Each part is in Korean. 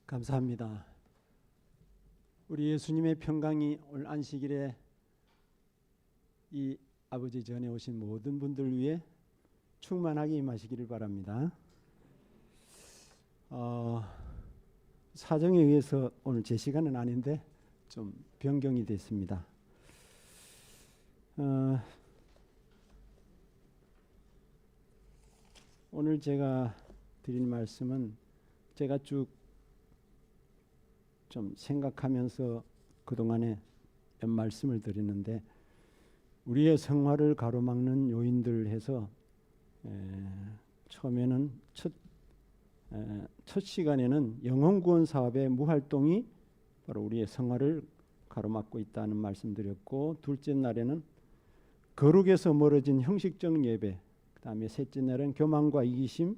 감사합니다. 우리 예수님의 평강이 오늘 안식일에 이 아버지 전에 오신 모든 분들 위해 충만하게 임하시기를 바랍니다. 사정에 의해서 오늘 제 시간은 아닌데 좀 변경이 됐습니다. 오늘 제가 드릴 말씀은 제가 쭉 좀 생각하면서 그동안에 몇 말씀을 드리는데 우리의 생활을 가로막는 요인들 해서 처음에는 첫 시간에는 영혼구원 사업의 무활동이 바로 우리의 생활을 가로막고 있다는 말씀드렸고, 둘째 날에는 거룩에서 멀어진 형식적 예배, 그 다음에 셋째 날은 교만과 이기심에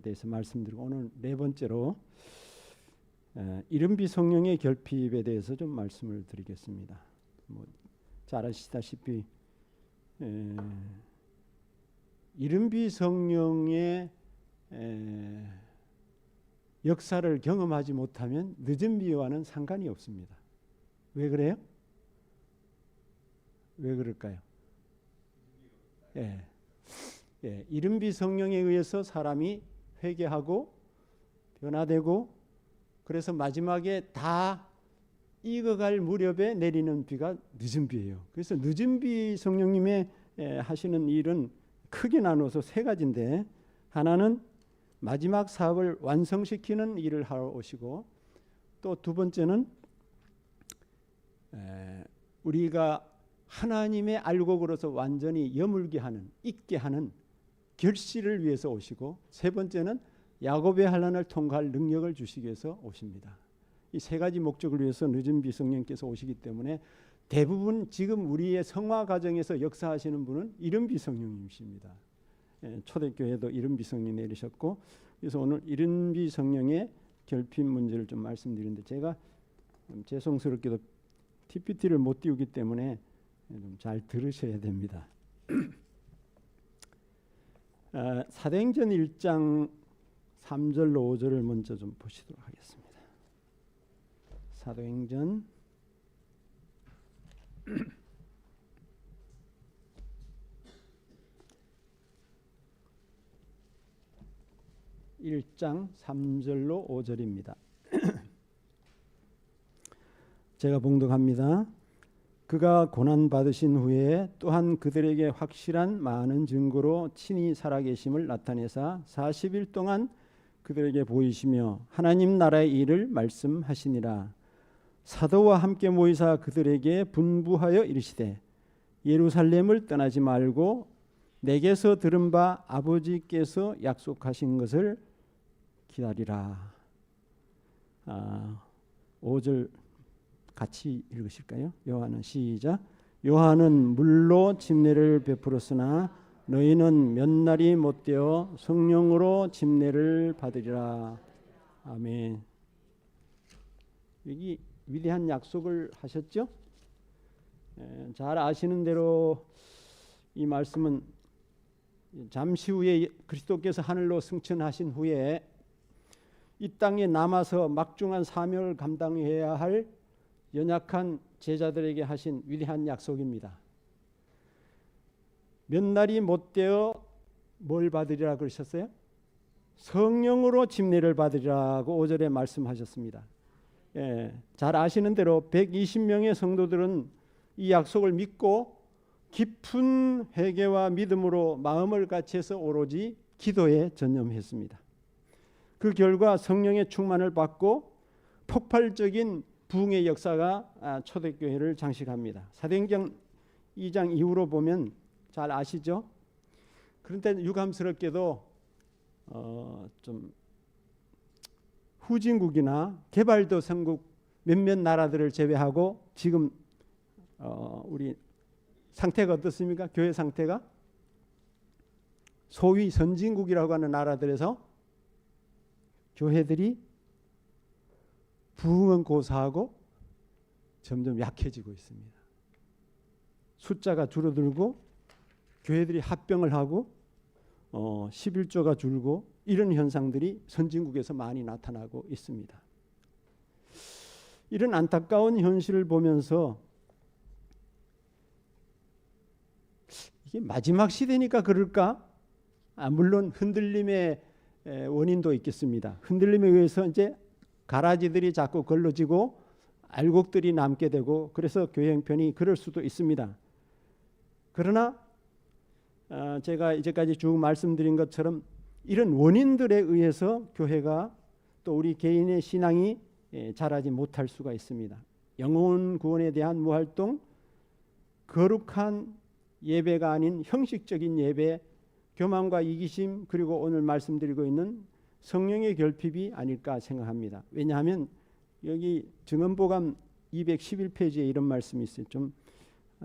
대해서 말씀드리고, 오늘 네 번째로 이른비 성령의 결핍에 대해서 좀 말씀을 드리겠습니다. 잘 아시다시피 이른비 성령의 역사를 경험하지 못하면 늦은 비와는 상관이 없습니다. 왜 그래요? 왜 그럴까요? 이른비 성령에 의해서 사람이 회개하고 변화되고, 그래서 마지막에 다 익어갈 무렵에 내리는 비가 늦은 비예요. 그래서 늦은 비 성령님의 하시는 일은 크게 나눠서 세 가지인데, 하나는 마지막 사업을 완성시키는 일을 하러 오시고, 또 두 번째는 우리가 하나님의 알곡으로서 완전히 여물게 하는, 익게 하는 결실을 위해서 오시고, 세 번째는 야곱의 환난을 통과할 능력을 주시기 위해서 오십니다. 이 세 가지 목적을 위해서 늦은 비 성령께서 오시기 때문에 대부분 지금 우리의 성화 과정에서 역사하시는 분은 이른 비 성령님이십니다. 초대교회도 이른 비 성령이 내리셨고, 그래서 오늘 이른 비 성령의 결핍 문제를 좀 말씀드리는데, 제가 죄송스럽게도 PPT를 못 띄우기 때문에 좀 잘 들으셔야 됩니다. 사도행전 1장 3절로 5절을 먼저 좀 보시도록 하겠습니다. 사도행전 1장 3절로 5절입니다. 제가 봉독합니다. 그가 고난받으신 후에 또한 그들에게 확실한 많은 증거로 친히 살아계심을 나타내사 40일 동안 그들에게 보이시며 하나님 나라의 일을 말씀하시니라. 사도와 함께 모이사 그들에게 분부하여 이르시되, 예루살렘을 떠나지 말고 내게서 들은 바 아버지께서 약속하신 것을 기다리라. 5절 같이 읽으실까요? 요한은 시작. 요한은 물로 침례를 베풀었으나 너희는 몇 날이 못되어 성령으로 침례를 받으리라. 아멘. 여기 위대한 약속을 하셨죠? 잘 아시는 대로 이 말씀은 잠시 후에 그리스도께서 하늘로 승천하신 후에 이 땅에 남아서 막중한 사명을 감당해야 할 연약한 제자들에게 하신 위대한 약속입니다. 몇 날이 못되어 뭘 받으리라 그러셨어요? 성령으로 침례를 받으리라고 5절에 말씀하셨습니다. 잘 아시는 대로 120명의 성도들은 이 약속을 믿고 깊은 회개와 믿음으로 마음을 같이해서 오로지 기도에 전념했습니다. 그 결과 성령의 충만을 받고 폭발적인 부흥의 역사가 초대교회를 장식합니다. 사도행전 2장 이후로 보면 잘 아시죠? 그런데 유감스럽게도 좀 후진국이나 개발도상국 몇몇 나라들을 제외하고 지금 우리 상태가 어떻습니까? 교회 상태가 소위 선진국이라고 하는 나라들에서 교회들이 부흥은 고사하고 점점 약해지고 있습니다. 숫자가 줄어들고 교회들이 합병을 하고 11조가 줄고 이런 현상들이 선진국에서 많이 나타나고 있습니다. 이런 안타까운 현실을 보면서 이게 마지막 시대니까 그럴까? 물론 흔들림의 원인도 있겠습니다. 흔들림에 의해서 이제 가라지들이 자꾸 걸러지고 알곡들이 남게 되고 그래서 교회 형편이 그럴 수도 있습니다. 그러나 제가 이제까지 쭉 말씀드린 것처럼 이런 원인들에 의해서 교회가 또 우리 개인의 신앙이 자라지 못할 수가 있습니다. 영혼 구원에 대한 무활동, 거룩한 예배가 아닌 형식적인 예배, 교만과 이기심, 그리고 오늘 말씀드리고 있는 성령의 결핍이 아닐까 생각합니다. 왜냐하면 여기 증언보감 211페이지에 이런 말씀이 있어요. 좀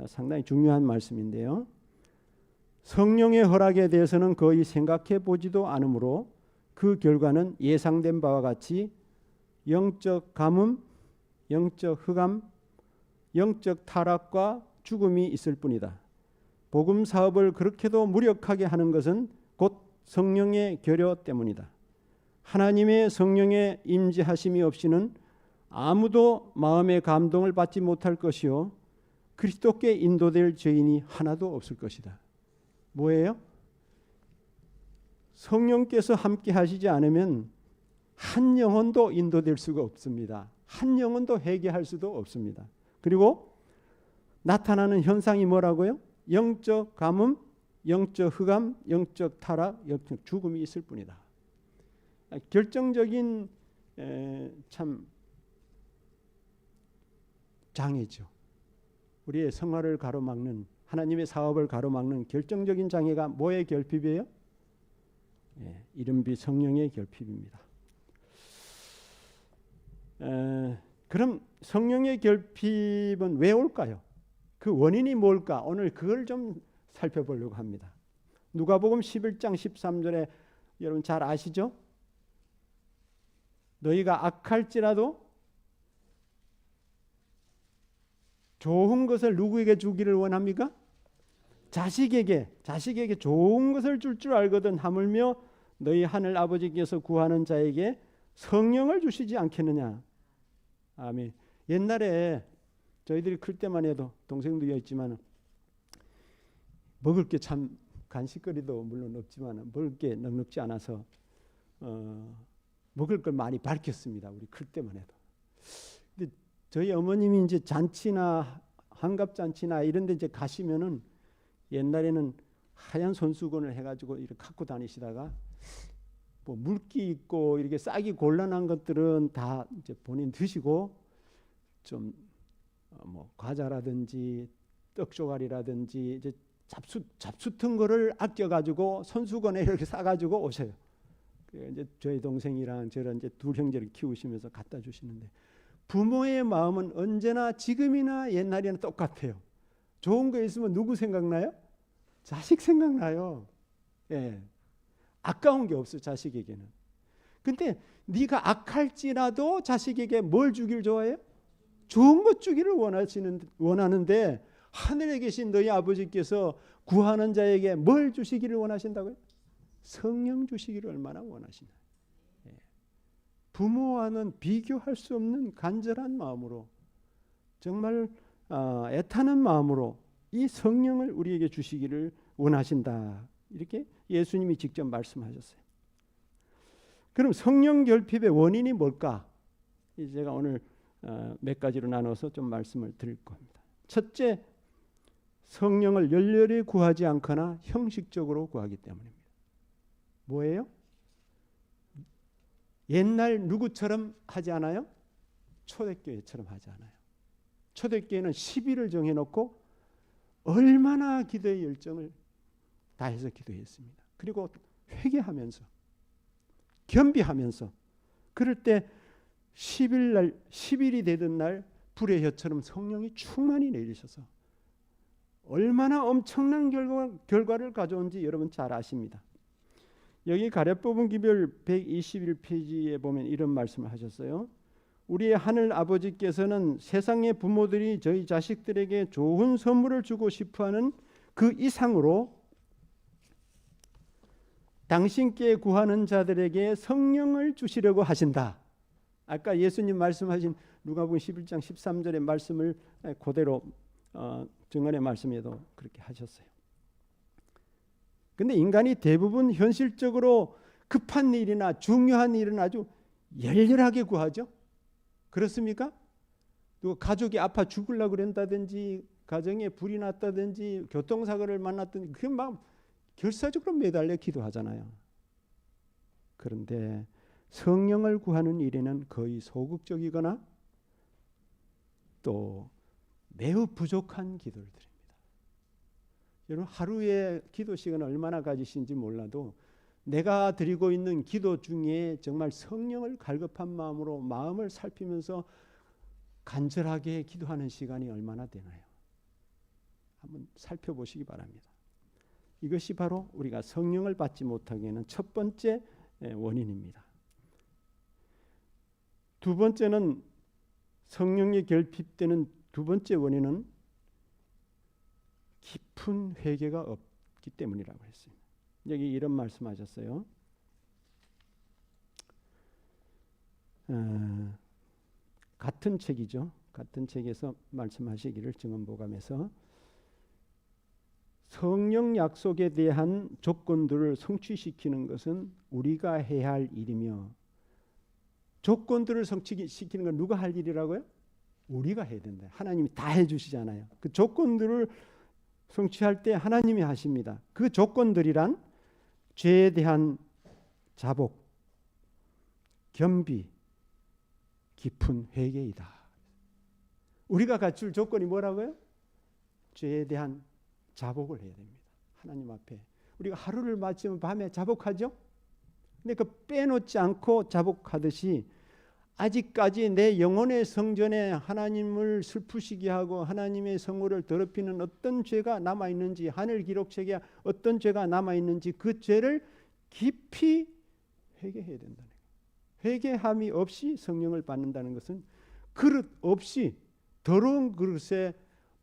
상당히 중요한 말씀인데요. 성령의 허락에 대해서는 거의 생각해 보지도 않으므로 그 결과는 예상된 바와 같이 영적 가뭄, 영적 흑암, 영적 타락과 죽음이 있을 뿐이다. 복음 사업을 그렇게도 무력하게 하는 것은 곧 성령의 결여 때문이다. 하나님의 성령의 임재하심이 없이는 아무도 마음의 감동을 받지 못할 것이요 그리스도께 인도될 죄인이 하나도 없을 것이다. 뭐예요? 성령께서 함께 하시지 않으면 한 영혼도 인도될 수가 없습니다. 한 영혼도 회개할 수도 없습니다. 그리고 나타나는 현상이 뭐라고요? 영적 가뭄, 영적 흑암, 영적 타락, 영적 죽음이 있을 뿐이다. 결정적인 참 장애죠. 우리의 생활을 가로막는, 하나님의 사업을 가로막는 결정적인 장애가 뭐의 결핍이에요? 이른비 성령의 결핍입니다. 그럼 성령의 결핍은 왜 올까요? 그 원인이 뭘까? 오늘 그걸 좀 살펴보려고 합니다. 누가복음 11장 13절에 여러분 잘 아시죠? 너희가 악할지라도 좋은 것을 누구에게 주기를 원합니까? 자식에게 좋은 것을 줄 알거든 하물며 너희 하늘 아버지께서 구하는 자에게 성령을 주시지 않겠느냐. 아멘. 옛날에 저희들이 클 때만 해도 동생도 있지만 먹을 게 참 간식거리도 물론 없지만 먹을 게 넉넉지 않아서 먹을 걸 많이 밝혔습니다. 우리 클 때만 해도. 근데 저희 어머님이 이제 잔치나 환갑 잔치나 이런 데 이제 가시면은 옛날에는 하얀 손수건을 해가지고 이렇게 갖고 다니시다가 뭐 물기 있고 이렇게 싸기 곤란한 것들은 다 이제 본인 드시고 좀 뭐 과자라든지 떡조각이라든지 이제 잡숫한 거를 아껴가지고 손수건에 이렇게 싸가지고 오셔요. 이제 저희 동생이랑 저런 이제 둘 형제를 키우시면서 갖다 주시는데 부모의 마음은 언제나 지금이나 옛날이나 똑같아요. 좋은 거 있으면 누구 생각나요? 자식 생각나요. 예. 아까운 게 없어 자식에게는. 근데 네가 악할지라도 자식에게 뭘 주길 좋아해요? 좋은 것 주기를 원하는데 하늘에 계신 너희 아버지께서 구하는 자에게 뭘 주시기를 원하신다고요? 성령 주시기를 얼마나 원하시나. 예. 부모와는 비교할 수 없는 간절한 마음으로 정말 애타는 마음으로 이 성령을 우리에게 주시기를 원하신다. 이렇게 예수님이 직접 말씀하셨어요. 그럼 성령 결핍의 원인이 뭘까? 제가 오늘 몇 가지로 나눠서 좀 말씀을 드릴 겁니다. 첫째, 성령을 열렬히 구하지 않거나 형식적으로 구하기 때문입니다. 뭐예요? 옛날 누구처럼 하지 않아요? 초대교회처럼 하지 않아요. 초대교회는 10일을 정해놓고 얼마나 기도의 열정을 다해서 기도했습니다. 그리고 회개하면서 겸비하면서 그럴 때 10일이 되던 날 불의 혀처럼 성령이 충만히 내리셔서 얼마나 엄청난 결과를 가져온지 여러분 잘 아십니다. 여기 가래뽑은 기별 121페이지에 보면 이런 말씀을 하셨어요. 우리의 하늘 아버지께서는 세상의 부모들이 저희 자식들에게 좋은 선물을 주고 싶어하는 그 이상으로 당신께 구하는 자들에게 성령을 주시려고 하신다. 아까 예수님 말씀하신 누가복음 11장 13절의 말씀을 그대로 증언의 말씀에도 그렇게 하셨어요. 근데 인간이 대부분 현실적으로 급한 일이나 중요한 일은 아주 열렬하게 구하죠. 그렇습니까? 또 가족이 아파 죽으려고 그런다든지, 가정에 불이 났다든지, 교통사고를 만났든지, 그 막 결사적으로 매달려 기도하잖아요. 그런데 성령을 구하는 일에는 거의 소극적이거나 또 매우 부족한 기도를 드립니다. 여러분, 하루에 기도 시간을 얼마나 가지신지 몰라도 내가 드리고 있는 기도 중에 정말 성령을 갈급한 마음으로 마음을 살피면서 간절하게 기도하는 시간이 얼마나 되나요? 한번 살펴보시기 바랍니다. 이것이 바로 우리가 성령을 받지 못하기에는 첫 번째 원인입니다. 두 번째는, 성령이 결핍되는 두 번째 원인은 깊은 회개가 없기 때문이라고 했습니다. 여기 이런 말씀하셨어요. 같은 책이죠. 같은 책에서 말씀하시기를, 증언보감에서 성령 약속에 대한 조건들을 성취시키는 것은 우리가 해야 할 일이며, 조건들을 성취시키는 건 누가 할 일이라고요? 우리가 해야 된다. 하나님이 다 해주시잖아요. 그 조건들을 성취할 때 하나님이 하십니다. 그 조건들이란 죄에 대한 자복, 겸비, 깊은 회개이다. 우리가 갖출 조건이 뭐라고요? 죄에 대한 자복을 해야 됩니다. 하나님 앞에. 우리가 하루를 마치면 밤에 자복하죠? 근데 그 빼놓지 않고 자복하듯이 아직까지 내 영혼의 성전에 하나님을 슬프시게 하고 하나님의 성호를 더럽히는 어떤 죄가 남아있는지, 하늘 기록책에 어떤 죄가 남아있는지 그 죄를 깊이 회개해야 된다는 거예요. 회개함이 없이 성령을 받는다는 것은 그릇 없이 더러운 그릇에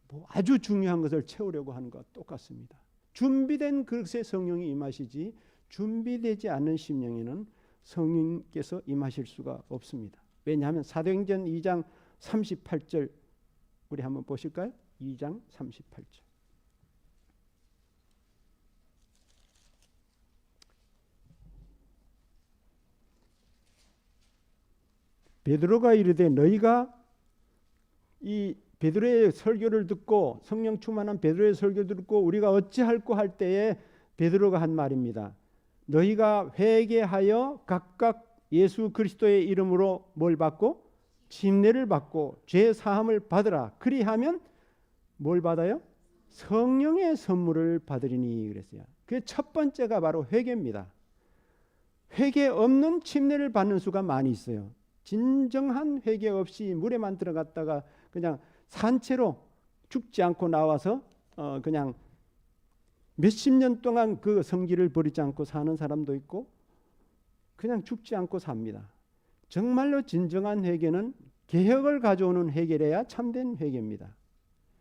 뭐 아주 중요한 것을 채우려고 하는 것과 똑같습니다. 준비된 그릇에 성령이 임하시지 준비되지 않은 심령에는 성령께서 임하실 수가 없습니다. 왜냐하면 사도행전 2장 38절 우리 한번 보실까요? 2장 38절. 베드로가 이르되 너희가 이 베드로의 설교를 듣고, 성령 충만한 베드로의 설교를 듣고 우리가 어찌할꼬 할 때에 베드로가 한 말입니다. 너희가 회개하여 각각 예수 그리스도의 이름으로 뭘 받고? 침례를 받고 죄 사함을 받으라. 그리하면 뭘 받아요? 성령의 선물을 받으리니 그랬어요. 그 첫 번째가 바로 회개입니다. 회개 없는 침례를 받는 수가 많이 있어요. 진정한 회개 없이 물에만 들어갔다가 그냥 산채로 죽지 않고 나와서 그냥 몇십 년 동안 그 성기를 버리지 않고 사는 사람도 있고 그냥 죽지 않고 삽니다. 정말로 진정한 회개는 개혁을 가져오는 회개래야 참된 회개입니다.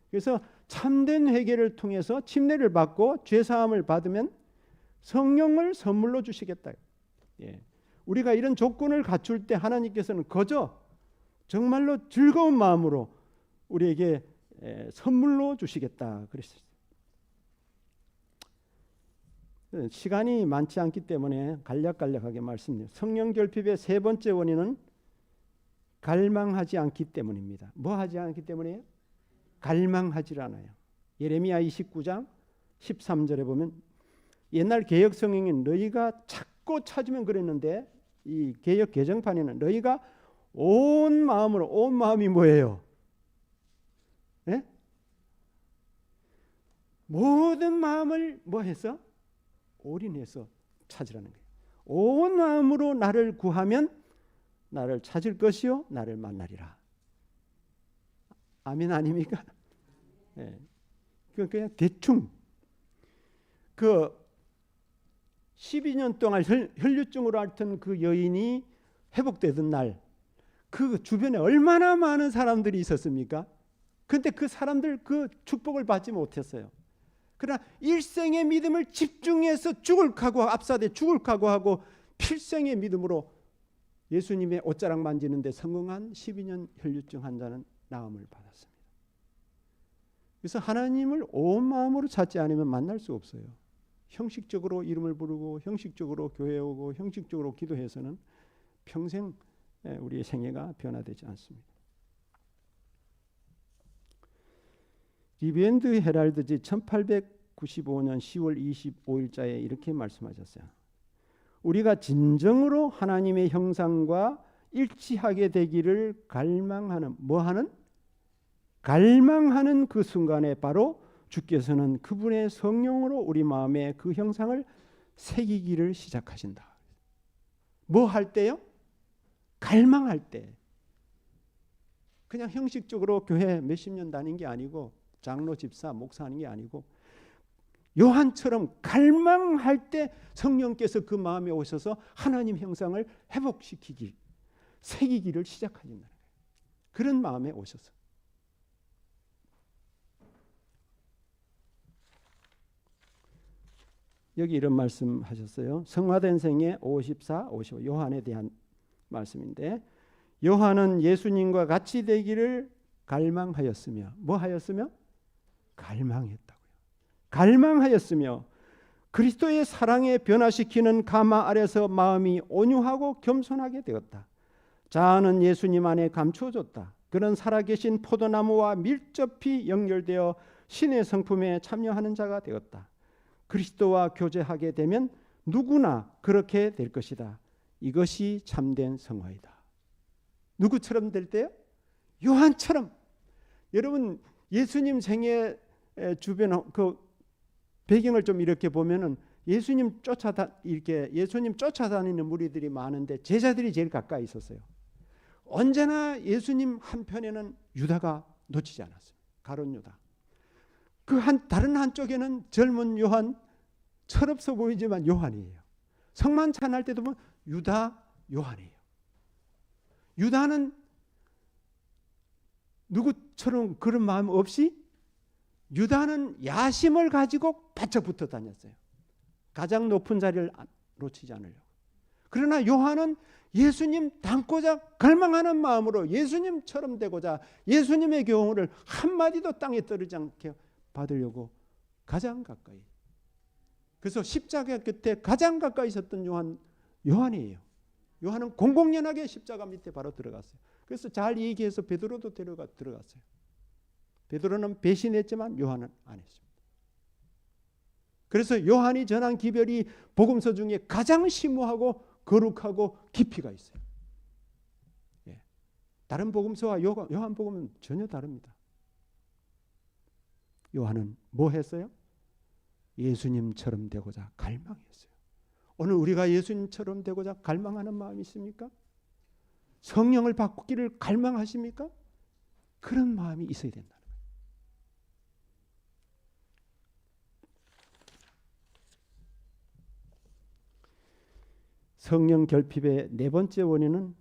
그래서 참된 회개를 통해서 침례를 받고 죄사함을 받으면 성령을 선물로 주시겠다. 예. 우리가 이런 조건을 갖출 때 하나님께서는 거저 정말로 즐거운 마음으로 우리에게 선물로 주시겠다 그랬어요. 시간이 많지 않기 때문에 간략간략하게 말씀드려요. 성령 결핍의 세 번째 원인은 갈망하지 않기 때문입니다. 뭐 하지 않기 때문이에요? 갈망하지 않아요. 예레미야 29장 13절에 보면 옛날 개역 성경은 너희가 찾고 찾으면 그랬는데 이 개역 개정판에는 너희가 온 마음으로, 온 마음이 뭐예요? 네? 모든 마음을 뭐 해서? 올인해서 찾으라는 거예요. 온 마음으로 나를 구하면 나를 찾을 것이요 나를 만나리라. 아멘 아닙니까? 네. 그냥 대충 그 12년 동안 혈류증으로 앓던 그 여인이 회복되던 날 그 주변에 얼마나 많은 사람들이 있었습니까? 근데 그 사람들 그 축복을 받지 못했어요. 그러나 일생의 믿음을 집중해서 죽을 각오, 압사돼 죽을 각오하고 필생의 믿음으로 예수님의 옷자락 만지는데 성공한 12년 혈류증 환자는 나음을 받았습니다. 그래서 하나님을 온 마음으로 찾지 않으면 만날 수 없어요. 형식적으로 이름을 부르고 형식적으로 교회에 오고 형식적으로 기도해서는 평생 우리의 생애가 변화되지 않습니다. 리비엔드 헤랄드지 1895년 10월 25일자에 이렇게 말씀하셨어요. 우리가 진정으로 하나님의 형상과 일치하게 되기를 갈망하는 갈망하는 그 순간에 바로 주께서는 그분의 성령으로 우리 마음에 그 형상을 새기기를 시작하신다. 뭐 할 때요? 갈망할 때. 그냥 형식적으로 교회 몇십 년 다닌 게 아니고 장로, 집사, 목사하는 게 아니고 요한처럼 갈망할 때 성령께서 그 마음에 오셔서 하나님 형상을 회복시키기, 새기기를 시작하신다는 거예요. 그런 마음에 오셔서. 여기 이런 말씀하셨어요. 성화된 생애 54, 55 요한에 대한 말씀인데 요한은 예수님과 같이 되기를 갈망하였으며 뭐 하였으며? 갈망했다고요. 갈망하였으며 그리스도의 사랑에 변화시키는 가마 아래서 마음이 온유하고 겸손하게 되었다. 자아는 예수님 안에 감추어졌다. 그는 살아계신 포도나무와 밀접히 연결되어 신의 성품에 참여하는 자가 되었다. 그리스도와 교제하게 되면 누구나 그렇게 될 것이다. 이것이 참된 성화이다. 누구처럼 될 때요? 요한처럼. 여러분 예수님 생애 주변 그 배경을 좀 이렇게 보면은 예수님 쫓아다니는 무리들이 많은데 제자들이 제일 가까이 있었어요. 언제나 예수님 한편에는 유다가 놓치지 않았어요. 가룟 유다. 다른 한쪽에는 젊은 요한, 철없어 보이지만 요한이에요. 성만 찬할 때도 보면 유다, 요한이에요. 유다는 누구처럼 그런 마음 없이 유다는 야심을 가지고 바짝 붙어 다녔어요. 가장 높은 자리를 놓치지 않으려고. 그러나 요한은 예수님 닮고자 갈망하는 마음으로 예수님처럼 되고자 예수님의 교훈을 한마디도 땅에 떨어지지 않게 받으려고 가장 가까이. 그래서 십자가 끝에 가장 가까이 있었던 요한이에요. 요한은 공공연하게 십자가 밑에 바로 들어갔어요. 그래서 잘 얘기해서 베드로도 들어갔어요. 베드로는 배신했지만 요한은 안 했습니다. 그래서 요한이 전한 기별이 복음서 중에 가장 심오하고 거룩하고 깊이가 있어요. 예. 다른 복음서와 요한 복음은 전혀 다릅니다. 요한은 뭐 했어요? 예수님처럼 되고자 갈망했어요. 오늘 우리가 예수님처럼 되고자 갈망하는 마음이 있습니까? 성령을 받기를 갈망하십니까? 그런 마음이 있어야 된다는 거예요. 성령 결핍의 네 번째 원인은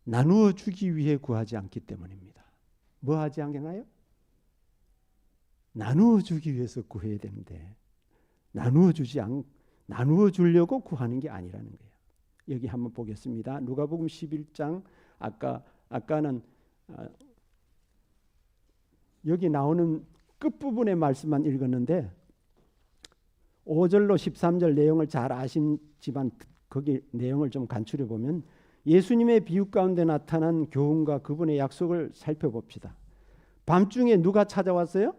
나누어 주기 위해 구하지 않기 때문입니다. 뭐 하지 않겠나요? 나누어 주기 위해서 구해야 되는데 나누어 주려고 구하는 게 아니라는 거예요. 여기 한번 보겠습니다. 누가복음 11장 아까는 여기 나오는 끝부분의 말씀만 읽었는데 5절로 13절 내용을 잘 아시지만 거기 내용을 좀 간추려 보면 예수님의 비유 가운데 나타난 교훈과 그분의 약속을 살펴봅시다. 밤중에 누가 찾아왔어요?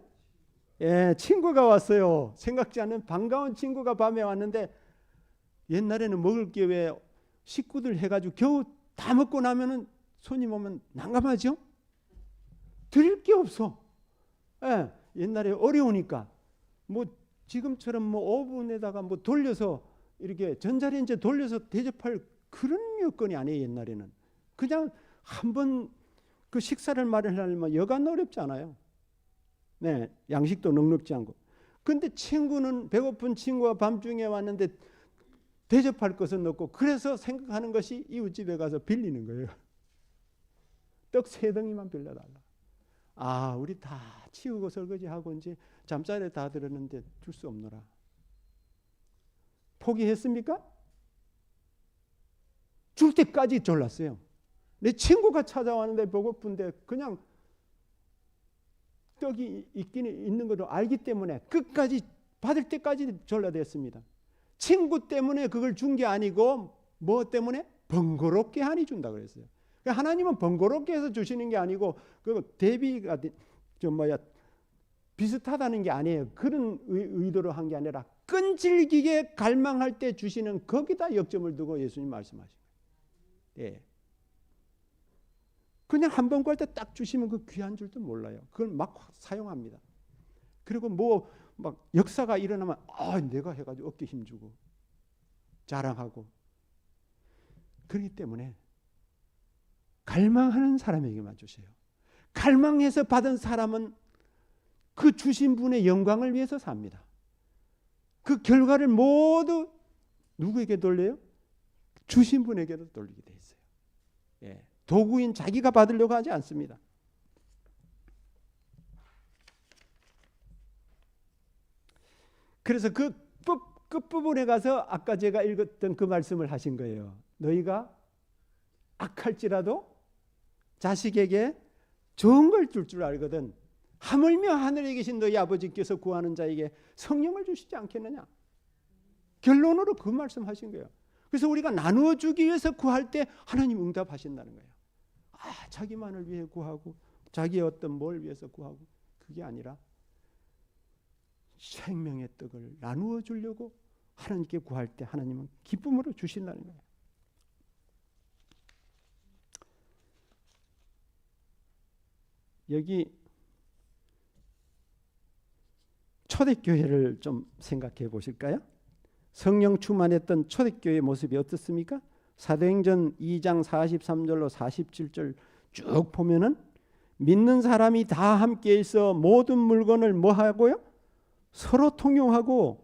예, 친구가 왔어요. 생각지 않은 반가운 친구가 밤에 왔는데 옛날에는 먹을 게 왜 식구들 해가지고 겨우 다 먹고 나면은 손님 오면 난감하죠? 드릴 게 없어. 예, 옛날에 어려우니까 뭐 지금처럼 뭐 오븐에다가 뭐 돌려서 이렇게 전자레인지에 돌려서 대접할 그런 여건이 아니에요. 옛날에는 그냥 한번 그 식사를 마련하려면 여간 어렵지 않아요. 네, 양식도 넉넉지 않고. 근데 친구는 배고픈 친구가 밤중에 왔는데 대접할 것은 없고 그래서 생각하는 것이 이웃집에 가서 빌리는 거예요. 떡 3덩이만 빌려달라. 아, 우리 다 치우고 설거지하고 이제 잠자리에 다 들었는데 줄 수 없노라. 포기했습니까? 줄 때까지 졸랐어요. 내 친구가 찾아왔는데 배고픈데 그냥 떡이 있기는 있는 것도 알기 때문에 끝까지 받을 때까지 졸라댔습니다. 친구 때문에 그걸 준 게 아니고 뭐 때문에? 번거롭게 하니 준다 그랬어요. 하나님은 번거롭게 해서 주시는 게 아니고 그 대비가 좀 비슷하다는 게 아니에요. 그런 의도로 한 게 아니라 끈질기게 갈망할 때 주시는 거기다 역점을 두고 예수님 말씀하신 거예요. 예. 그냥 한 번 구할 때 딱 주시면 그 귀한 줄도 몰라요. 그걸 막 사용합니다. 그리고 뭐 막 역사가 일어나면 내가 해가지고 어깨 힘주고 자랑하고 그렇기 때문에 갈망하는 사람에게만 주세요. 갈망해서 받은 사람은 그 주신 분의 영광을 위해서 삽니다. 그 결과를 모두 누구에게 돌려요? 주신 분에게도 돌리게 돼 있어요. 예. 도구인 자기가 받으려고 하지 않습니다. 그래서 그 끝부분에 가서 아까 제가 읽었던 그 말씀을 하신 거예요. 너희가 악할지라도 자식에게 좋은 걸 줄 줄 알거든 하물며 하늘에 계신 너희 아버지께서 구하는 자에게 성령을 주시지 않겠느냐. 결론으로 그 말씀하신 거예요. 그래서 우리가 나누어 주기 위해서 구할 때 하나님 응답하신다는 거예요. 자기만을 위해 구하고 자기의 어떤 뭘 위해서 구하고 그게 아니라 생명의 떡을 나누어 주려고 하나님께 구할 때 하나님은 기쁨으로 주신다는 거예요. 여기 초대교회를 좀 생각해 보실까요? 성령 충만했던 초대교회의 모습이 어떻습니까? 사도행전 2장 43절로 47절 쭉 보면은 믿는 사람이 다 함께 있어 모든 물건을 뭐 하고요? 서로 통용하고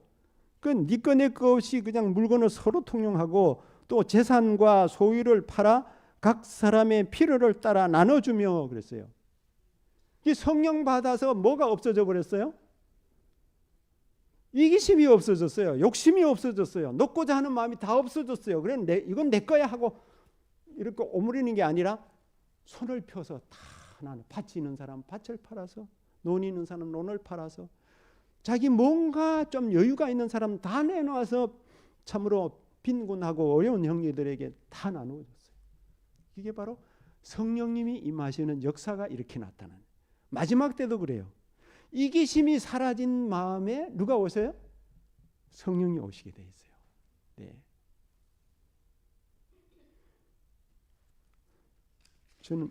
네 거 내 거 없이 그냥 물건을 서로 통용하고 또 재산과 소유를 팔아 각 사람의 필요를 따라 나눠주며 그랬어요. 이 성령 받아서 뭐가 없어져 버렸어요? 이기심이 없어졌어요. 욕심이 없어졌어요. 놓고자 하는 마음이 다 없어졌어요. 그래 이건 내 거야 하고 이렇게 오므리는 게 아니라 손을 펴서 다 나는 밭이 있는 사람 밭을 팔아서 논이 있는 사람 논을 팔아서 자기 뭔가 좀 여유가 있는 사람 다 내놓아서 참으로 빈곤하고 어려운 형제들에게 다 나누어줬어요. 이게 바로 성령님이 임하시는 역사가 이렇게 나타나는 마지막 때도 그래요. 이기심이 사라진 마음에 누가 오세요? 성령이 오시게 돼 있어요. 네. 저는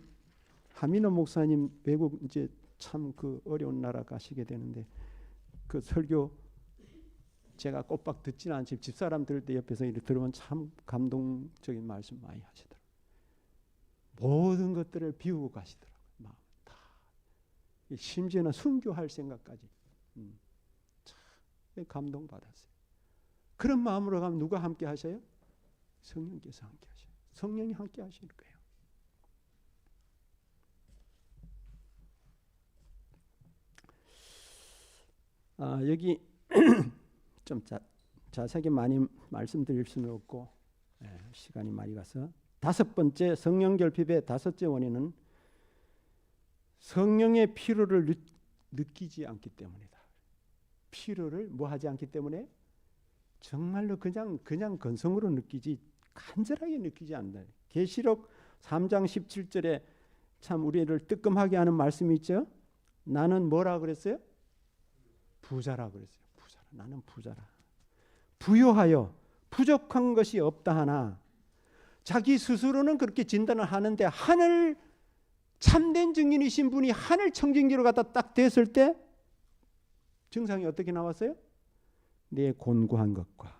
하민호 목사님 외국 이제 참 그 어려운 나라 가시게 되는데 그 설교 제가 꼬박 듣지는 않지만 집사람 들을 때 옆에서 이렇게 들으면 참 감동적인 말씀 많이 하시더라고요. 모든 것들을 비우고 가시더라고요. 마음 다. 심지어는 순교할 생각까지. 참 감동받았어요. 그런 마음으로 가면 누가 함께 하셔요? 성령께서 함께 하셔요. 성령이 함께 하시는 거예요. 여기 좀 자세하게 많이 말씀드릴 수는 없고 시간이 많이 가서 다섯 번째 성령 결핍의 다섯째 원인은 성령의 필요를 느끼지 않기 때문이다. 필요를 뭐 하지 않기 때문에 정말로 그냥 건성으로 느끼지 간절하게 느끼지 않는다. 계시록 3장 17절에 참 우리를 뜨끔하게 하는 말씀이 있죠. 나는 뭐라 그랬어요? 부자라 그랬어요. 부자라. 나는 부자라. 부요하여 부족한 것이 없다 하나 자기 스스로는 그렇게 진단을 하는데 하늘 참된 증인이신 분이 하늘 청진기로 갖다 딱 댔을 때 증상이 어떻게 나왔어요? 내 곤고한 것과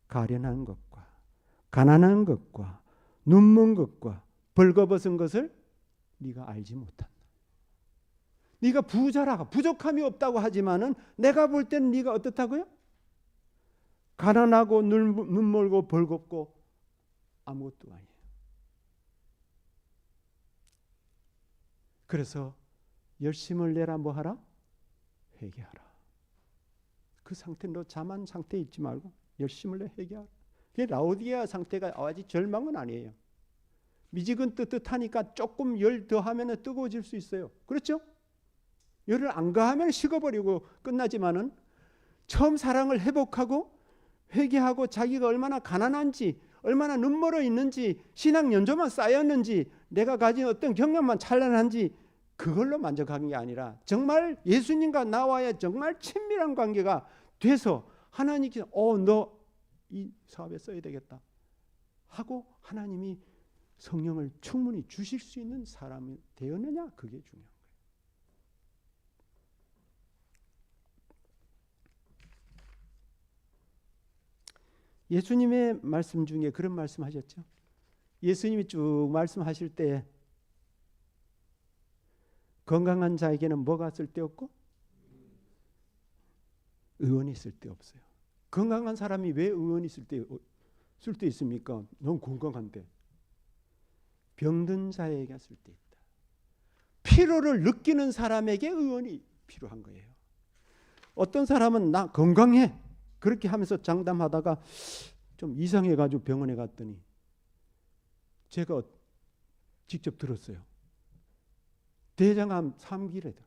가련한 것과 가난한 것과 눈먼 것과 벌거벗은 것을 네가 알지 못한다. 네가 부자라 부족함이 없다고 하지만은 내가 볼 때는 네가 어떻다고요? 가난하고 눈멀고 벌겁고 아무것도 아니에요. 그래서 열심을 내라 뭐하라? 회개하라. 그 상태로 자만 상태에 있지 말고 열심을 내 회개하라. 라오디게아 상태가 아직 절망은 아니에요. 미지근 뜨뜻하니까 조금 열 더하면 뜨거워질 수 있어요. 그렇죠? 열을 안 가하면 식어버리고 끝나지만은 처음 사랑을 회복하고 회개하고 자기가 얼마나 가난한지, 얼마나 눈멀어 있는지, 신앙 연조만 쌓였는지, 내가 가진 어떤 경험만 찬란한지 그걸로 만족하는 게 아니라 정말 예수님과 나와의 정말 친밀한 관계가 돼서 하나님께서 너 이 사업에 써야 되겠다 하고 하나님이 성령을 충분히 주실 수 있는 사람이 되었느냐, 그게 중요한 거예요. 예수님의 말씀 중에 그런 말씀하셨죠. 예수님이 쭉 말씀하실 때 건강한 자에게는 뭐가 쓸데없고 의원이 쓸데없어요. 건강한 사람이 왜 의원이 쓸데 있습니까? 너무 건강한데. 병든 자에게 쓸데있다. 피로를 느끼는 사람에게 의원이 필요한 거예요. 어떤 사람은 나 건강해 그렇게 하면서 장담하다가 좀 이상해가지고 병원에 갔더니 제가 직접 들었어요. 대장암 3기래다.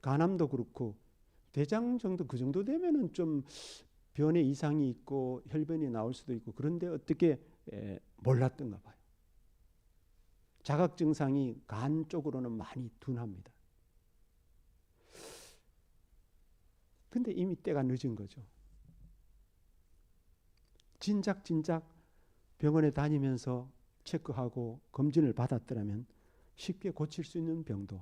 간암도 그렇고 대장 정도 그 정도 되면은 좀 변에 이상이 있고 혈변이 나올 수도 있고 그런데 어떻게 몰랐던가 봐요. 자각 증상이 간 쪽으로는 많이 둔합니다. 근데 이미 때가 늦은 거죠. 진작 병원에 다니면서 체크하고 검진을 받았더라면 쉽게 고칠 수 있는 병도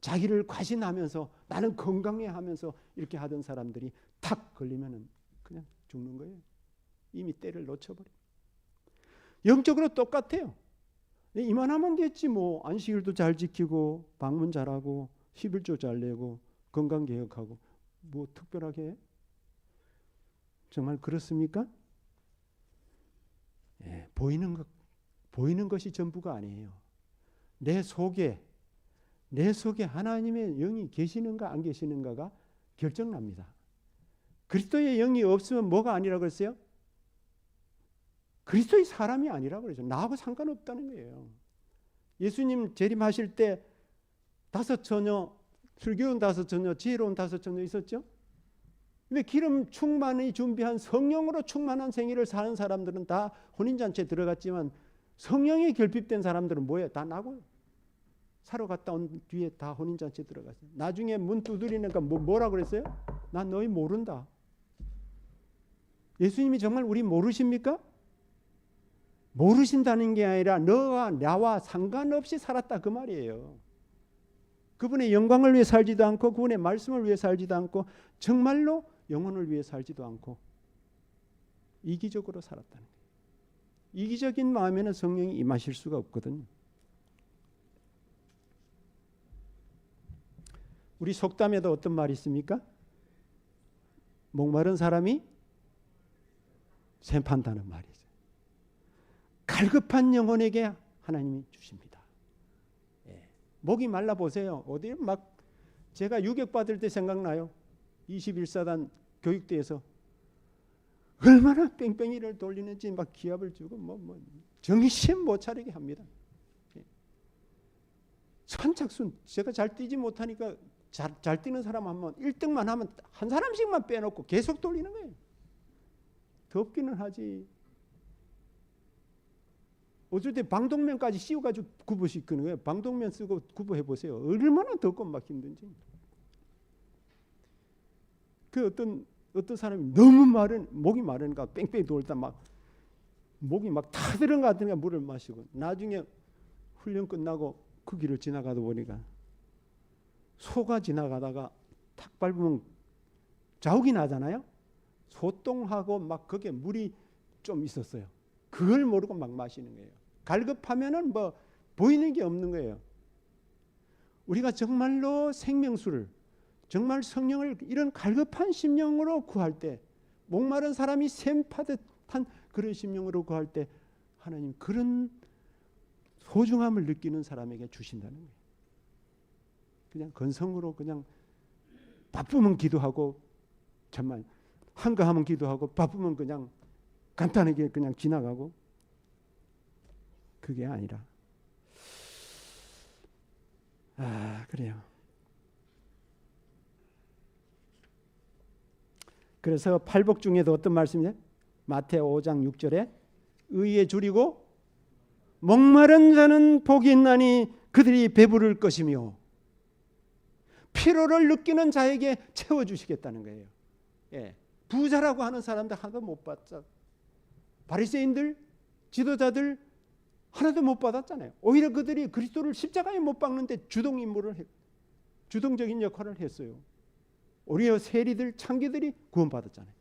자기를 과신하면서 나는 건강해 하면서 이렇게 하던 사람들이 탁 걸리면은 그냥 죽는 거예요. 이미 때를 놓쳐버려. 영적으로 똑같아요. 이만하면 됐지 뭐. 안식일도 잘 지키고 방문 잘하고 11조 잘 내고 건강개혁하고 뭐 특별하게 해? 정말 그렇습니까? 보이는 것이 전부가 아니에요. 내 속에 하나님의 영이 계시는가 안 계시는가가 결정납니다. 그리스도의 영이 없으면 뭐가 아니라고 그랬어요? 그리스도의 사람이 아니라고 그러죠. 나하고 상관없다는 거예요. 예수님 재림하실 때 5 처녀, 슬기로운 5 처녀, 지혜로운 5 처녀 있었죠? 근데 기름 충만히 준비한 성령으로 충만한 생애를 사는 사람들은 다 혼인잔치에 들어갔지만 성령이 결핍된 사람들은 뭐예요? 다 나고요. 사러 갔다 온 뒤에 다 혼인잔치에 들어갔어요. 나중에 문 두드리니까 뭐라고 그랬어요? 난 너희 모른다. 예수님이 정말 우리 모르십니까? 모르신다는 게 아니라 너와 나와 상관없이 살았다 그 말이에요. 그분의 영광을 위해 살지도 않고 그분의 말씀을 위해 살지도 않고 정말로 영혼을 위해 살지도 않고 이기적으로 살았다는 거예요. 이기적인 마음에는 성령이 임하실 수가 없거든요. 우리 속담에도 어떤 말이 있습니까? 목마른 사람이 샘 판다는 말이 있어요. 갈급한 영혼에게 하나님이 주십니다. 목이 말라 보세요. 어디 막 제가 유격 받을 때 생각나요. 21사단 교육대에서 얼마나 뺑뺑이를 돌리는지 막 기합을 주고 정신 못 차리게 합니다. 선착순 제가 잘 뛰지 못하니까 잘 뛰는 사람 하면 1등만 하면 한 사람씩만 빼놓고 계속 돌리는 거예요. 덥기는 하지. 어쩔 때 방독면까지 씌워가지고 구보시키는 거예요. 방독면 쓰고 구보해 보세요. 얼마나 덥고 막 힘든지. 그 어떤 사람이 너무 목이 마르니까 뺑뺑이 돌다 막 목이 막 타들은 것 같으니까 물을 마시고 나중에 훈련 끝나고 그 길을 지나가다 보니까 소가 지나가다가 탁 밟으면 자욱이 나잖아요. 소똥하고 막 거기에 물이 좀 있었어요. 그걸 모르고 막 마시는 거예요. 갈급하면은 뭐 보이는 게 없는 거예요. 우리가 정말로 생명수를 정말 성령을 이런 갈급한 심령으로 구할 때 목마른 사람이 샘 파듯한 그런 심령으로 구할 때 하나님 그런 소중함을 느끼는 사람에게 주신다는 거예요. 그냥 건성으로 그냥 바쁘면 기도하고 정말 한가하면 기도하고 바쁘면 그냥 간단하게 그냥 지나가고 그게 아니라 그래요. 그래서 팔복 중에도 어떤 말씀이에요? 마태오 5장 6절에 의에 줄이고 목마른 자는 복이 있나니 그들이 배부를 것이며 피로를 느끼는 자에게 채워주시겠다는 거예요. 예. 부자라고 하는 사람들 하나도 못 받았죠. 바리새인들, 지도자들 하나도 못 받았잖아요. 오히려 그들이 그리스도를 십자가에 못 박는데 주동적인 역할을 했어요. 오히려 세리들, 창기들이 구원받았잖아요.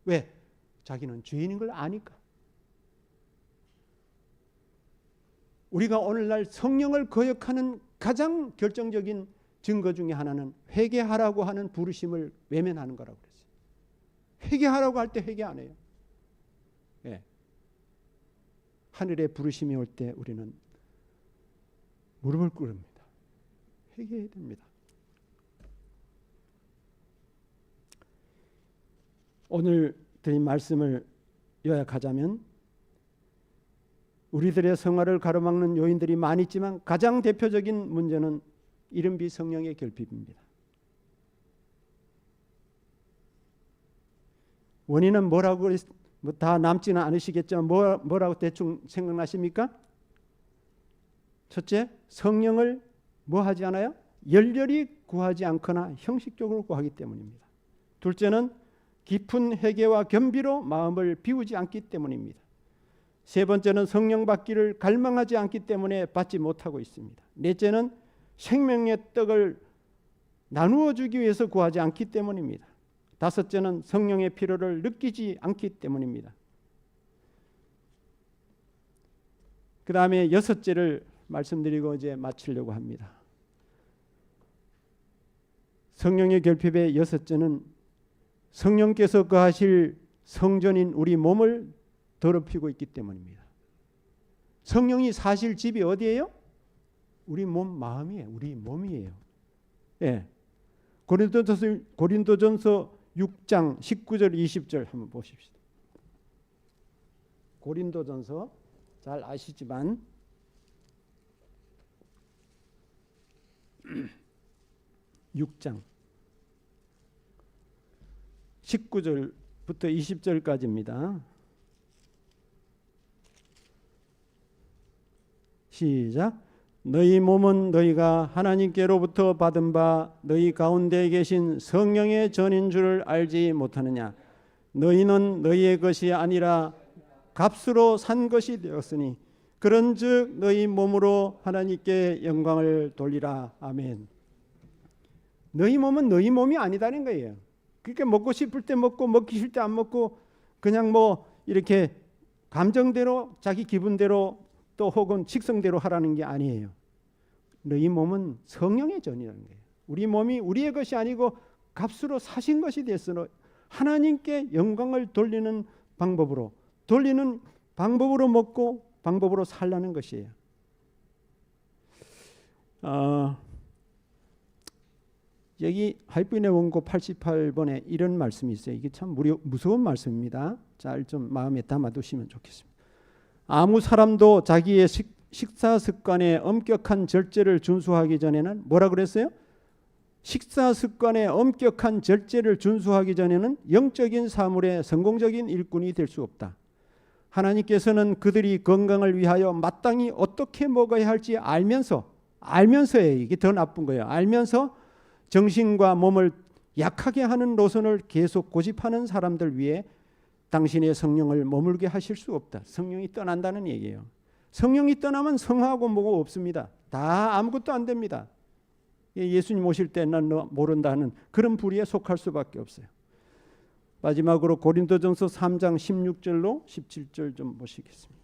왜? 자기는 죄인인 걸 아니까. 우리가 오늘날 성령을 거역하는 가장 결정적인 증거 중에 하나는 회개하라고 하는 부르심을 외면하는 거라고 그랬어요. 회개하라고 할 때 회개 안 해요. 예. 하늘의 부르심이 올 때 우리는 무릎을 꿇습니다. 회개해야 됩니다. 오늘 드린 말씀을 요약하자면 우리들의 생활을 가로막는 요인들이 많이 있지만 가장 대표적인 문제는 이른비 성령의 결핍입니다. 원인은 뭐라고 다 남지는 않으시겠지만 뭐라고 대충 생각나십니까? 첫째, 성령을 뭐 하지 않아요? 열렬히 구하지 않거나 형식적으로 구하기 때문입니다. 둘째는 깊은 회개와 겸비로 마음을 비우지 않기 때문입니다. 세 번째는 성령 받기를 갈망하지 않기 때문에 받지 못하고 있습니다. 넷째는 생명의 떡을 나누어 주기 위해서 구하지 않기 때문입니다. 다섯째는 성령의 필요를 느끼지 않기 때문입니다. 그 다음에 여섯째를 말씀드리고 이제 마치려고 합니다. 성령의 결핍의 여섯째는 성령께서 거하실 성전인 우리 몸을 더럽히고 있기 때문입니다. 성령이 사실 집이 어디예요? 우리 몸, 마음이에요. 우리 몸이에요. 예. 고린도전서 6장 19절 20절 한번 보십시오. 고린도전서 잘 아시지만 6장 19절부터 20절까지입니다. 시작. 너희 몸은 너희가 하나님께로부터 받은 바 너희 가운데 계신 성령의 전인 줄을 알지 못하느냐. 너희는 너희의 것이 아니라 값으로 산 것이 되었으니 그런즉 너희 몸으로 하나님께 영광을 돌리라. 아멘. 너희 몸은 너희 몸이 아니다는 거예요. 그러니까 먹고 싶을 때 먹고 먹기 싫을 때 안 먹고 그냥 뭐 이렇게 감정대로 자기 기분대로 또 혹은 직성대로 하라는 게 아니에요. 너희 몸은 성령의 전이라는 거예요. 우리 몸이 우리의 것이 아니고 값으로 사신 것이 됐으므로 하나님께 영광을 돌리는 방법으로 먹고 방법으로 살라는 것이에요. 여기 하이프인의 원고 88번에 이런 말씀이 있어요. 이게 참 무서운 말씀입니다. 잘 좀 마음에 담아두시면 좋겠습니다. 아무 사람도 자기의 식사 습관에 엄격한 절제를 준수하기 전에는 뭐라 그랬어요? 식사 습관에 엄격한 절제를 준수하기 전에는 영적인 사물의 성공적인 일꾼이 될 수 없다. 하나님께서는 그들이 건강을 위하여 마땅히 어떻게 먹어야 할지 알면서예요. 이게 더 나쁜 거예요. 알면서 정신과 몸을 약하게 하는 노선을 계속 고집하는 사람들 위해 당신의 성령을 머물게 하실 수 없다. 성령이 떠난다는 얘기예요. 성령이 떠나면 성하고 뭐가 없습니다. 다 아무것도 안 됩니다. 예수님 오실 때 난 너 모른다는 그런 부류에 속할 수밖에 없어요. 마지막으로 고린도전서 3장 16절로 17절 좀 보시겠습니다.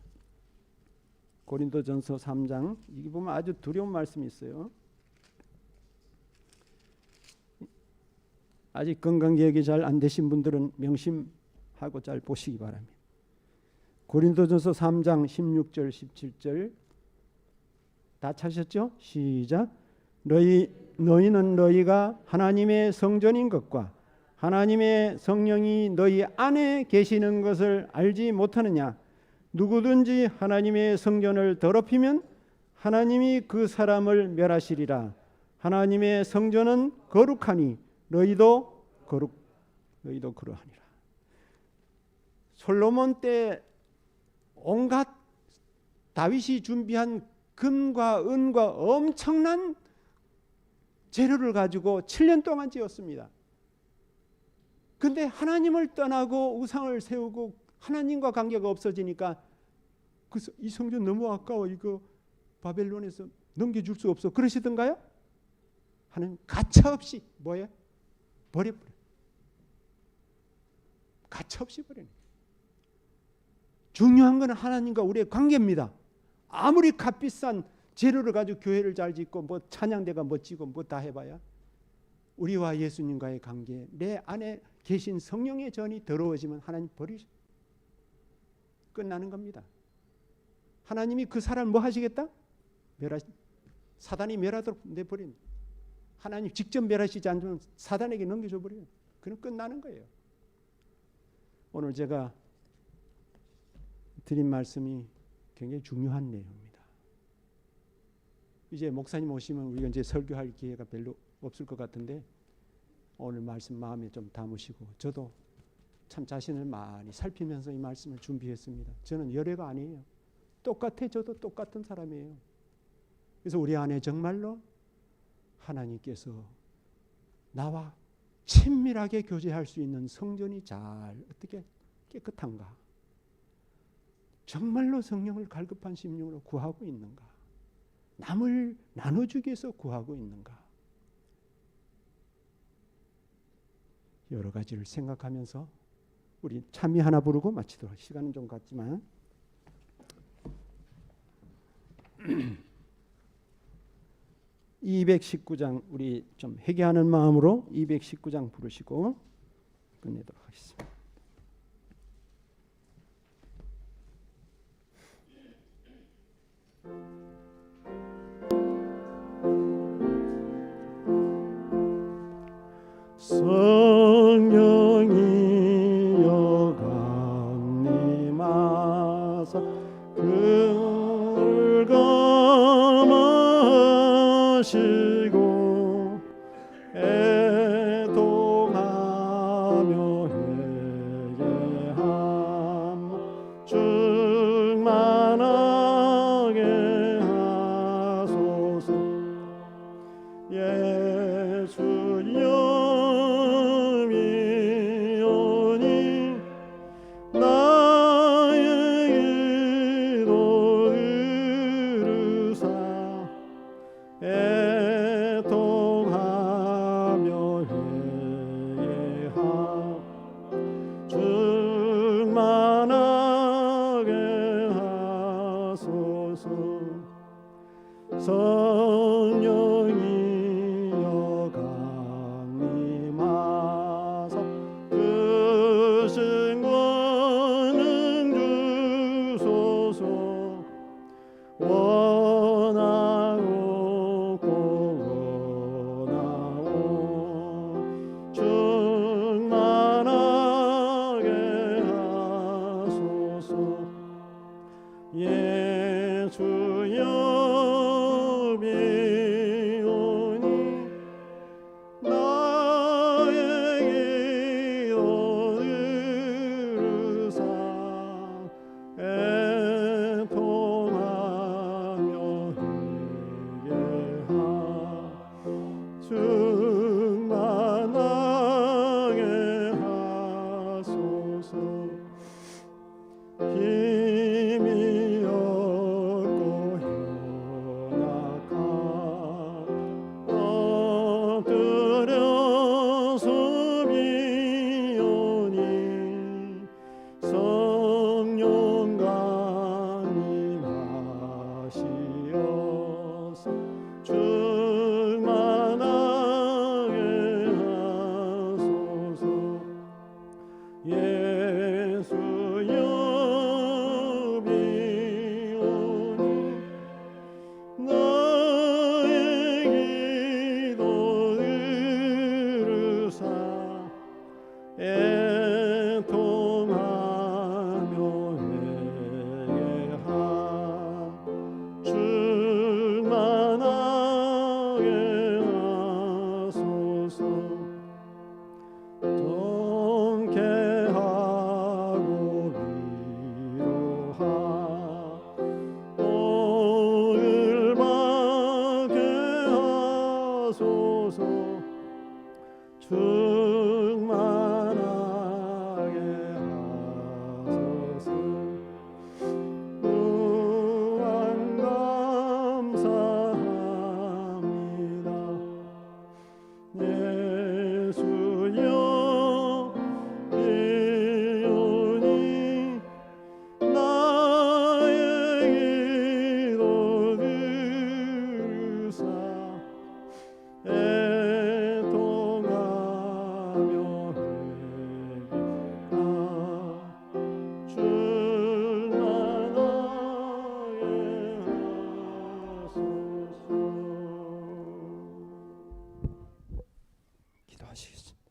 고린도전서 3장 이게 보면 아주 두려운 말씀이 있어요. 아직 건강계획이 잘 안 되신 분들은 명심하고 잘 보시기 바랍니다. 고린도전서 3장 16절 17절 다 찾으셨죠? 시작. 너희는 너희가 하나님의 성전인 것과 하나님의 성령이 너희 안에 계시는 것을 알지 못하느냐? 누구든지 하나님의 성전을 더럽히면 하나님이 그 사람을 멸하시리라. 하나님의 성전은 거룩하니 너희도 그러하니라. 솔로몬 때 온갖 다윗이 준비한 금과 은과 엄청난 재료를 가지고 7년 동안 지었습니다. 근데 하나님을 떠나고 우상을 세우고 하나님과 관계가 없어지니까 이 성전 너무 아까워, 이거 바벨론에서 넘겨줄 수 없어, 그러시던가요? 하나님 가차없이 뭐예요? 버려버려. 가차없이 버리는. 중요한 것은 하나님과 우리의 관계입니다. 아무리 값비싼 재료를 가지고 교회를 잘 짓고 뭐 찬양대가 멋지고 뭐 다 해봐야 우리와 예수님과의 관계, 내 안에 계신 성령의 전이 더러워지면 하나님 버리시 끝나는 겁니다. 하나님이 그 사람을 뭐 하시겠다? 사단이 멸하도록 내버린. 하나님 직접 멸하시지 않으면 사단에게 넘겨줘 버려요. 그럼 끝나는 거예요. 오늘 제가 드린 말씀이 굉장히 중요한 내용입니다. 이제 목사님 오시면 우리가 이제 설교할 기회가 별로 없을 것 같은데 오늘 말씀 마음에 좀 담으시고, 저도 참 자신을 많이 살피면서 이 말씀을 준비했습니다. 저는 열애가 아니에요. 똑같아. 저도 똑같은 사람이에요. 그래서 우리 안에 정말로 하나님께서 나와 친밀하게 교제할 수 있는 성전이 잘 어떻게 깨끗한가, 정말로 성령을 갈급한 심령으로 구하고 있는가, 남을 나눠주기 위해서 구하고 있는가, 여러 가지를 생각하면서 우리 찬미 하나 부르고 마치도록. 시간은 좀 갔지만 (219장) 우리 좀 회개하는 마음으로 219장 부르시고 끝내도록 하겠습니다. 성령이 여강림하사 긁어마시고 애통하며 회개함 충만하게 하소서. 예수여 나의 기도 애통하며 회개하 충만하게 하소서. 통쾌하고 위로하 복을 받게 하소서. 충만하게 하소서. 무한 감사합니다. 예수여 이오니 나의 기도 들으사 애통하며 회개하 충만하게 하소서. 기도하시겠습니다.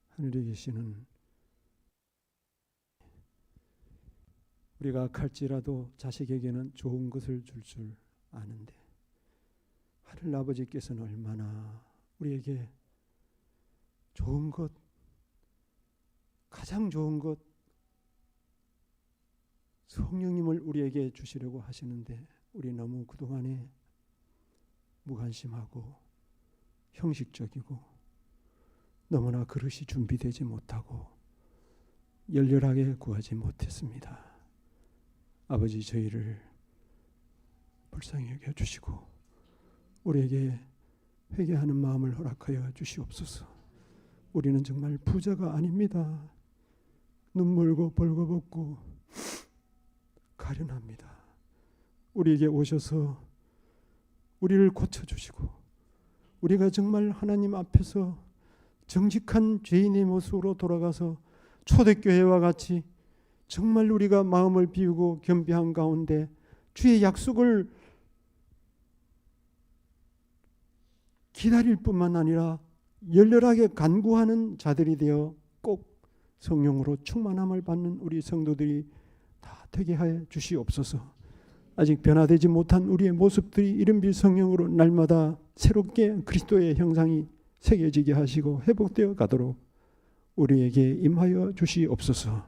하늘에 계시는 우리가 악할지라도 자식에게는 좋은 것을 줄 줄 아는데 하늘 아버지께서는 얼마나 우리에게 좋은 것, 가장 좋은 것 성령님을 우리에게 주시려고 하시는데 우리 너무 그동안에 무관심하고 형식적이고 너무나 그릇이 준비되지 못하고 열렬하게 구하지 못했습니다. 아버지, 저희를 불쌍히 여겨주시고 우리에게 회개하는 마음을 허락하여 주시옵소서. 우리는 정말 부자가 아닙니다. 눈물고 벌거벗고 가련합니다. 우리에게 오셔서 우리를 고쳐주시고 우리가 정말 하나님 앞에서 정직한 죄인의 모습으로 돌아가서 초대교회와 같이 정말 우리가 마음을 비우고 겸비한 가운데 주의 약속을 기다릴 뿐만 아니라 열렬하게 간구하는 자들이 되어 꼭 성령으로 충만함을 받는 우리 성도들이 다 되게 하여 주시옵소서. 아직 변화되지 못한 우리의 모습들이 이른비 성령으로 날마다 새롭게 그리스도의 형상이 새겨지게 하시고 회복되어 가도록 우리에게 임하여 주시옵소서.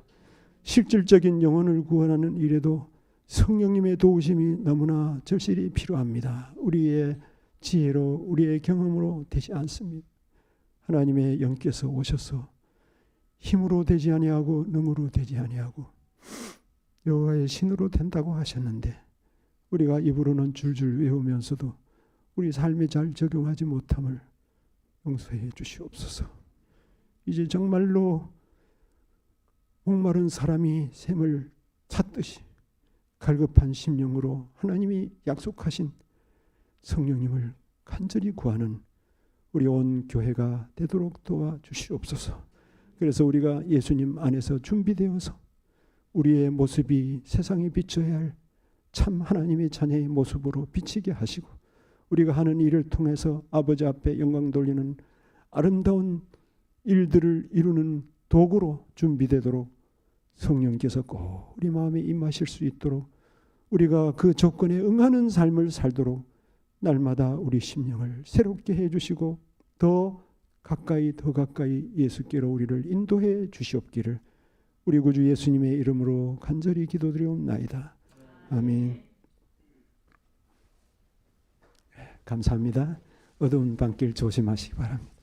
실질적인 영혼을 구원하는 일에도 성령님의 도우심이 너무나 절실히 필요합니다. 우리의 지혜로 우리의 경험으로 되지 않습니다. 하나님의 영께서 오셔서 힘으로 되지 아니하고 능으로 되지 아니하고 여호와의 신으로 된다고 하셨는데 우리가 입으로는 줄줄 외우면서도 우리 삶에 잘 적용하지 못함을 용서해 주시옵소서. 이제 정말로 목마른 사람이 샘을 찾듯이 갈급한 심령으로 하나님이 약속하신 성령님을 간절히 구하는 우리 온 교회가 되도록 도와주시옵소서. 그래서 우리가 예수님 안에서 준비되어서 우리의 모습이 세상에 비춰야 할 참 하나님의 자녀의 모습으로 비치게 하시고 우리가 하는 일을 통해서 아버지 앞에 영광 돌리는 아름다운 일들을 이루는 도구로 준비되도록 성령께서 꼭 우리 마음에 임하실 수 있도록 우리가 그 조건에 응하는 삶을 살도록 날마다 우리 심령을 새롭게 해주시고 더 가까이 예수께로 우리를 인도해 주시옵기를 우리 구주 예수님의 이름으로 간절히 기도드리옵나이다. 아멘. 감사합니다. 어두운 밤길 조심하시기 바랍니다.